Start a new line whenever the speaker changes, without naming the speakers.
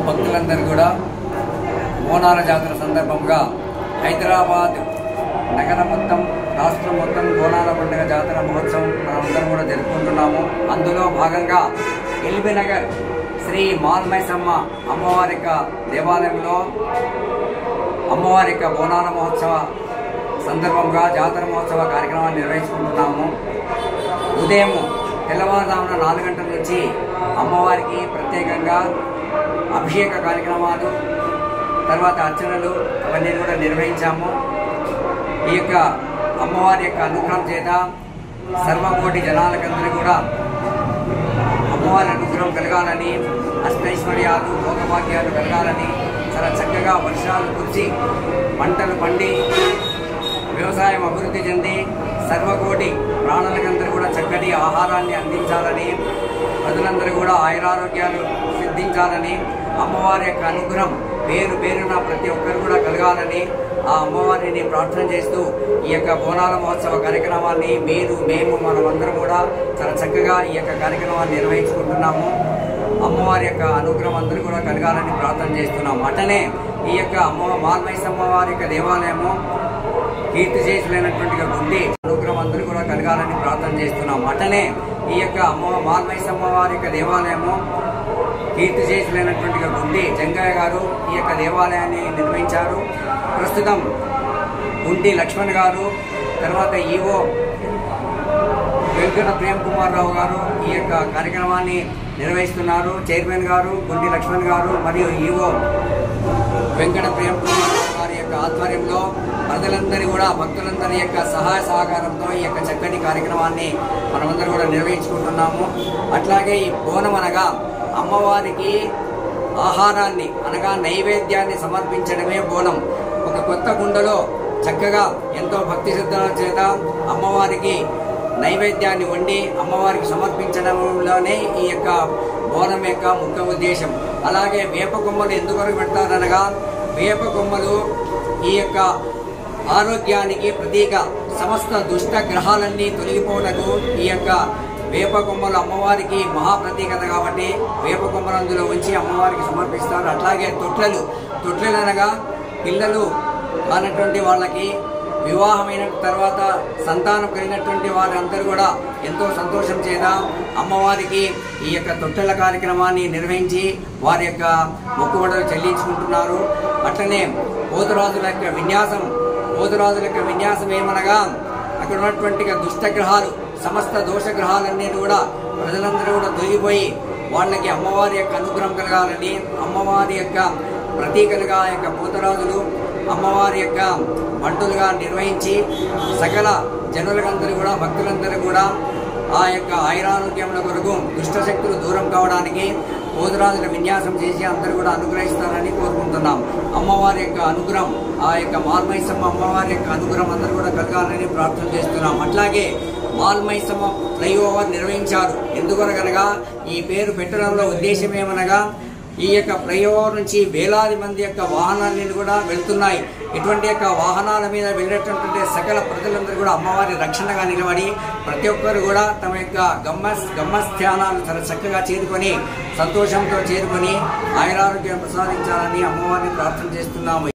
భక్తులందరూ కూడా బోనాల జాతర సందర్భంగా హైదరాబాద్ నగరం మొత్తం రాష్ట్రం మొత్తం బోనాల పండుగ జాతర మహోత్సవం మనందరం కూడా జరుపుకుంటున్నాము. అందులో భాగంగా ఎల్బీ నగర్ శ్రీ మాల్మైసమ్మ అమ్మవారి దేవాలయంలో అమ్మవారి బోనాల మహోత్సవ సందర్భంగా జాతర మహోత్సవ కార్యక్రమాన్ని నిర్వహించుకుంటున్నాము. ఉదయం తెల్లవారుజామున 4 గంటల నుంచి అమ్మవారికి ప్రత్యేకంగా అభిషేక కార్యక్రమాలు, తర్వాత అర్చనలు అవన్నీ కూడా నిర్వహించాము. ఈ యొక్క అమ్మవారి యొక్క అనుగ్రహం చేత సర్వకోటి జనాలకందరూ కూడా అమ్మవారి అనుగ్రహం కలగాలని, అష్టైశ్వర్యాలు భోగభాగ్యాలు కలగాలని, చాలా చక్కగా వర్షాలు కురిసి పంటలు పండి వ్యవసాయం అభివృద్ధి చెంది సర్వకోటి ప్రాణులకందరూ కూడా చక్కటి ఆహారాన్ని అందించాలని, ప్రజలందరూ కూడా ఆయురారోగ్యాలు సిద్ధించాలని, అమ్మవారి యొక్క అనుగ్రహం పేరు పేరున ప్రతి ఒక్కరు కూడా కలగాలని ఆ అమ్మవారిని ప్రార్థన చేస్తూ ఈ యొక్క బోనాల మహోత్సవ కార్యక్రమాన్ని మేము మనమందరం కూడా చాలా చక్కగా ఈ యొక్క కార్యక్రమాన్ని నిర్వహించుకుంటున్నాము. అమ్మవారి యొక్క అనుగ్రహం అందరూ కూడా కలగాలని ప్రార్థన చేస్తున్నాము. అటనే ఈ యొక్క మాల్మైసమ్మ వారి యొక్క దేవాలయము కీర్తి చేసులైనటువంటి గుండి అనుగ్రహం అందరూ కూడా కలగాలని ప్రార్థన చేస్తున్నాము. అటనే ఈ యొక్క మాల్మైసమ్మ వారి యొక్క దేవాలయము కీర్తి చేసులైనటువంటి గుండి జంగయ్య గారు ఈ యొక్క దేవాలయాన్ని నిర్వహించారు. ప్రస్తుతం గుండి లక్ష్మణ్ గారు, తర్వాత ఈవో వెంకట ప్రేమ్ కుమార్ రావు గారు ఈ యొక్క కార్యక్రమాన్ని నిర్వహిస్తున్నారు. చైర్మన్ గారు గుండి లక్ష్మణ్ గారు మరియు ఈవో వెంకట ప్రేమ్ కుమార్ రావు గారి యొక్క ఆధ్వర్యంలో ప్రజలందరి కూడా భక్తులందరి యొక్క సహాయ సహకారంతో ఈ యొక్క చక్కటి కార్యక్రమాన్ని మనమందరూ కూడా నిర్వహించుకుంటున్నాము. అట్లాగే ఈ బోనం అనగా అమ్మవారికి ఆహారాన్ని అనగా నైవేద్యాన్ని సమర్పించడమే బోనం. ఒక కొత్త కుండలో చక్కగా ఎంతో భక్తి శ్రద్ధల చేత అమ్మవారికి నైవేద్యాన్ని వండి అమ్మవారికి సమర్పించడంలోనే ఈ యొక్క బోనం యొక్క ముఖ్య ఉద్దేశం. అలాగే వేప కొమ్మలు ఎందుకొరకు పెడతారనగా వేప కొమ్మలు ఈ యొక్క ఆరోగ్యానికి ప్రతీక. సమస్త దుష్ట గ్రహాలన్నీ తొలగిపోవటకు ఈ యొక్క వేప కొమ్మలు అమ్మవారికి మహాప్రతీకత కాబట్టి వేప కొమ్మలు అందులో ఉంచి అమ్మవారికి సమర్పిస్తారు. అట్లాగే తొట్లలు అనగా పిల్లలు కానటువంటి వాళ్ళకి వివాహమైన తర్వాత సంతానం కలిగినటువంటి వారందరూ కూడా ఎంతో సంతోషం చేత అమ్మవారికి ఈ యొక్క తొట్టెల కార్యక్రమాన్ని నిర్వహించి వారి యొక్క మొక్కుబడులు చెల్లించుకుంటున్నారు. అట్లనే పోతురాజుల యొక్క విన్యాసం ఏమనగా అక్కడ ఉన్నటువంటి దుష్టగ్రహాలు సమస్త దోషగ్రహాలన్నీ కూడా ప్రజలందరూ కూడా తొలగిపోయి వాళ్ళకి అమ్మవారి యొక్క అనుగ్రహం కలగాలని అమ్మవారి యొక్క ప్రతీకలుగా యొక్క పోతరాజులు అమ్మవారి యొక్క బంటులుగా నిర్వహించి సకల జనులందరూ కూడా భక్తులందరూ కూడా ఆ యొక్క ఆయురారోగ్యముల కొరకు దుష్టశక్తులు దూరం కావడానికి పోతురాజుల విన్యాసం చేసి అందరూ కూడా అనుగ్రహిస్తారని కోరుకుంటున్నాం. అమ్మవారి యొక్క అనుగ్రహం ఆ యొక్క మాల్మైసమ్మ అమ్మవారి యొక్క అనుగ్రహం అందరూ కూడా కలగాలని ప్రార్థన చేస్తున్నాం. అట్లాగే మాల్మైసమ్మ ఫ్లైఓవర్ నిర్వహించారు. ఎందుకనగా ఈ పేరు పెట్టడంలో ఉద్దేశం ఏమనగా ఈ యొక్క ఫ్లైఓవర్ నుంచి వేలాది మంది యొక్క వాహనాలన్నీ కూడా వెళ్తున్నాయి. ఇటువంటి యొక్క వాహనాల మీద వెళ్ళేటటువంటి సకల ప్రజలందరూ కూడా అమ్మవారి రక్షణగా నిలబడి ప్రతి ఒక్కరు కూడా తమ యొక్క గమ్మస్థానాలు చాలా చక్కగా చేరుకొని సంతోషంతో చేరుకొని ఆయురారోగ్యం ప్రసాదించాలని అమ్మవారిని ప్రార్థన చేస్తున్నాము.